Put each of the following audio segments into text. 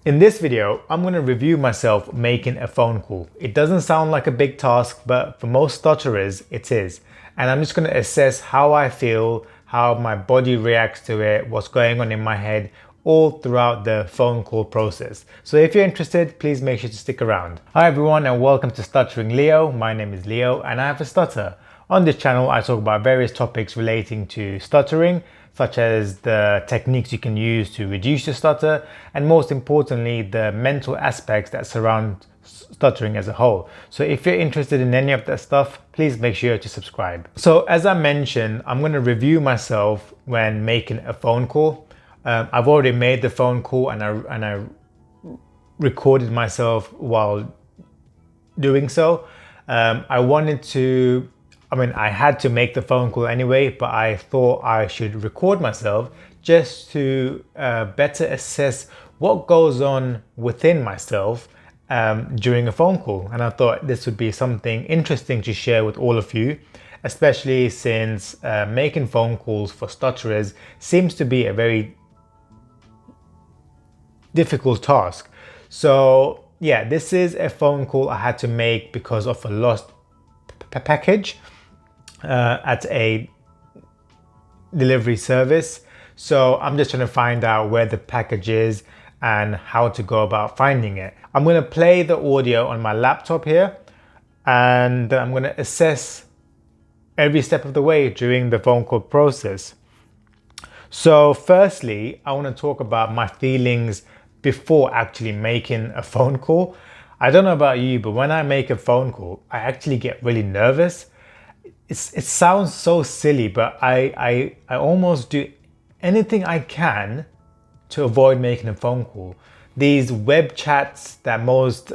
In this video, I'm going to review myself making a phone call. It doesn't sound like a big task, but for most stutterers, it is. And I'm just going to assess how I feel, how my body reacts to it, what's going on in my head, all throughout the phone call process. So if you're interested, please make sure to stick around. Hi everyone and welcome to Stuttering Leo. My name is Leo and I have a stutter. On this channel, I talk about various topics relating to stuttering, such as the techniques you can use to reduce your stutter, and most importantly, the mental aspects that surround stuttering as a whole. So if you're interested in any of that stuff, please make sure to subscribe. So as I mentioned, I'm going to review myself when making a phone call. I've already made the phone call and I recorded myself while doing so. I had to make the phone call anyway, but I thought I should record myself just to better assess what goes on within myself during a phone call. And I thought this would be something interesting to share with all of you, especially since making phone calls for stutterers seems to be a very difficult task. So yeah, this is a phone call I had to make because of a lost package at a delivery service. So I'm just trying to find out where the package is and how to go about finding it. I'm going to play the audio on my laptop here and I'm going to assess every step of the way during the phone call process. So firstly, I want to talk about my feelings before actually making a phone call. I don't know about you, but when I make a phone call, I actually get really nervous. It sounds so silly, but I almost do anything I can to avoid making a phone call. These web chats that most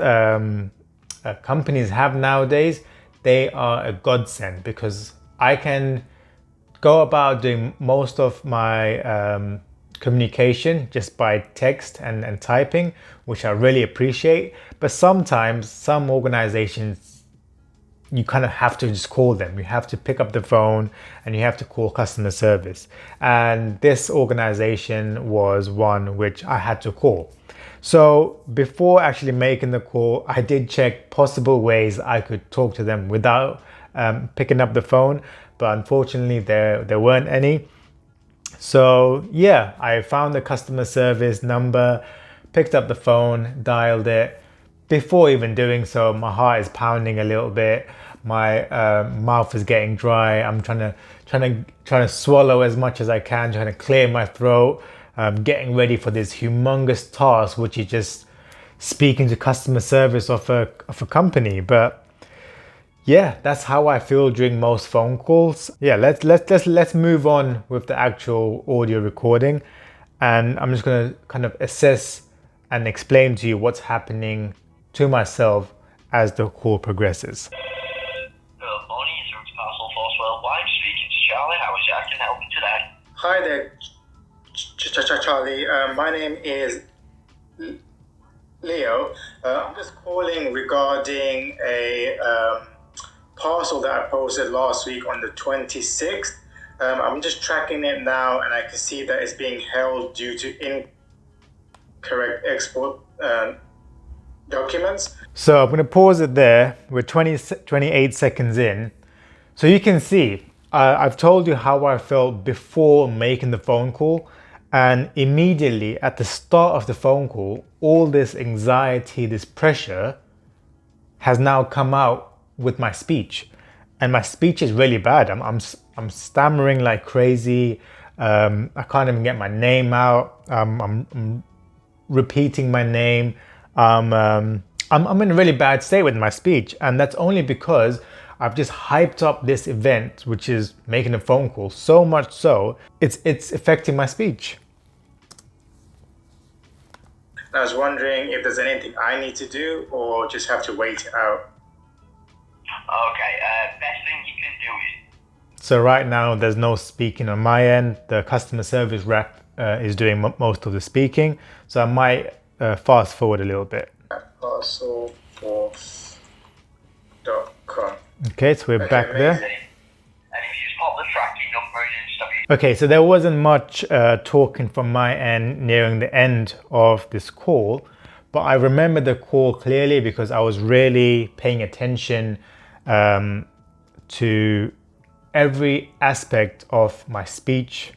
companies have nowadays, they are a godsend because I can go about doing most of my communication just by text and typing, which I really appreciate. But sometimes some organizations, you kind of have to just call them. You have to pick up the phone and you have to call customer service. And this organization was one which I had to call. So before actually making the call, I did check possible ways I could talk to them without picking up the phone, but unfortunately there weren't any. So yeah, I found the customer service number, picked up the phone, dialed it. Before even doing so, my heart is pounding a little bit. My mouth is getting dry. I'm trying to swallow as much as I can, trying to clear my throat. Getting ready for this humongous task, which is just speaking to customer service of a company. But yeah, that's how I feel during most phone calls. Yeah, let's move on with the actual audio recording, and I'm just gonna kind of assess and explain to you what's happening to myself as the call progresses. Good morning, it's Roots Parcel Force Worldwide, speaking to Charlie. How is it I can help you today? Hi there, Charlie. My name is Leo. I'm just calling regarding a parcel that I posted last week on the 26th. I'm just tracking it now and I can see that it's being held due to incorrect export documents. So I'm going to pause it there. We're 28 seconds in. So you can see, I've told you how I felt before making the phone call. And immediately at the start of the phone call, all this anxiety, this pressure has now come out with my speech. And my speech is really bad. I'm stammering like crazy. I can't even get my name out. I'm repeating my name. I'm in a really bad state with my speech, and that's only because I've just hyped up this event, which is making a phone call, so much so it's affecting my speech. I was wondering if there's anything I need to do or just have to wait it out. Okay, best thing you can do is... So right now there's no speaking on my end. The customer service rep is doing most of the speaking, so I might fast forward a little bit. Parcelforce.com. Okay, so we're back there. And if you just pop the tracking number in and Okay, so there wasn't much talking from my end nearing the end of this call. but I remember the call clearly because I was really paying attention to every aspect of my speech,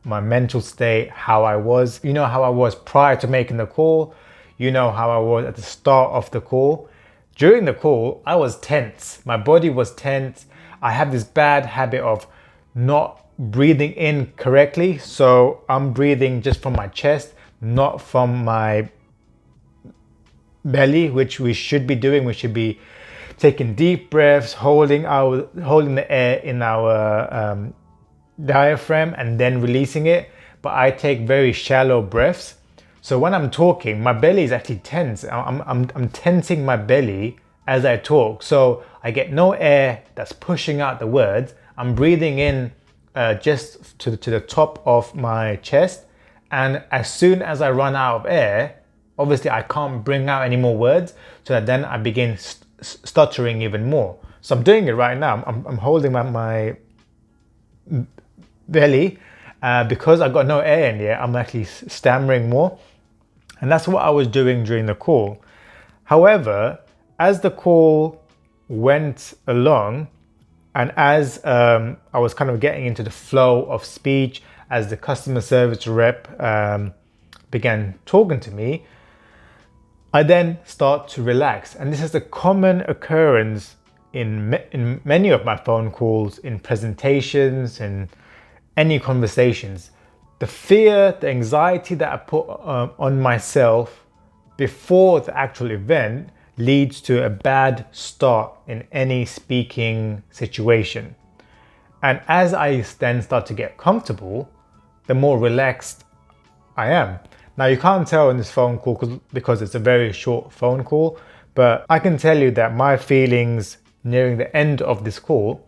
my mental state, how I was. You know how I was prior to making the call. You know how I was at the start of the call. During the call, I was tense. My body was tense. I have this bad habit of not breathing in correctly. So I'm breathing just from my chest, not from my belly, which we should be doing. We should be taking deep breaths, holding the air in our diaphragm and then releasing it. But I take very shallow breaths. So when I'm talking, my belly is actually tense. I'm tensing my belly as I talk. So I get no air that's pushing out the words. I'm breathing in just to the top of my chest. And as soon as I run out of air, obviously I can't bring out any more words. So that then I begin stuttering even more. So I'm doing it right now. I'm holding my belly because I got no air in here. I'm actually stammering more. And that's what I was doing during the call. However, as the call went along and as I was kind of getting into the flow of speech, as the customer service rep began talking to me, I then start to relax. And this is a common occurrence in many of my phone calls, in presentations, in any conversations. The fear, the anxiety that I put on myself before the actual event leads to a bad start in any speaking situation. And as I then start to get comfortable, the more relaxed I am. Now you can't tell in this phone call because it's a very short phone call, but I can tell you that my feelings nearing the end of this call,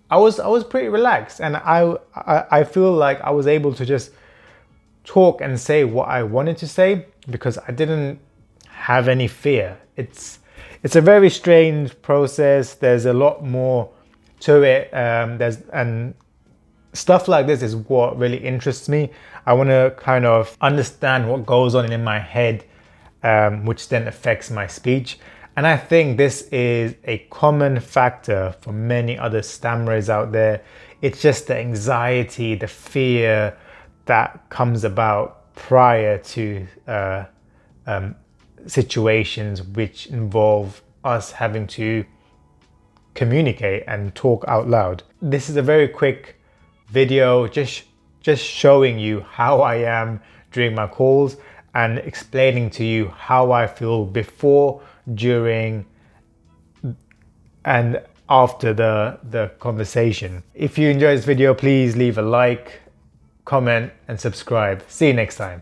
I was pretty relaxed, and I feel like I was able to just talk and say what I wanted to say because I didn't have any fear. It's a very strange process. There's a lot more to it. And stuff like this is what really interests me. I want to kind of understand what goes on in my head, which then affects my speech. And I think this is a common factor for many other stammerers out there. It's just the anxiety, the fear that comes about prior to situations which involve us having to communicate and talk out loud. This is a very quick video just showing you how I am during my calls and explaining to you how I feel before, during, and after the conversation. If you enjoyed this video, please leave a like, comment, and subscribe. See you next time.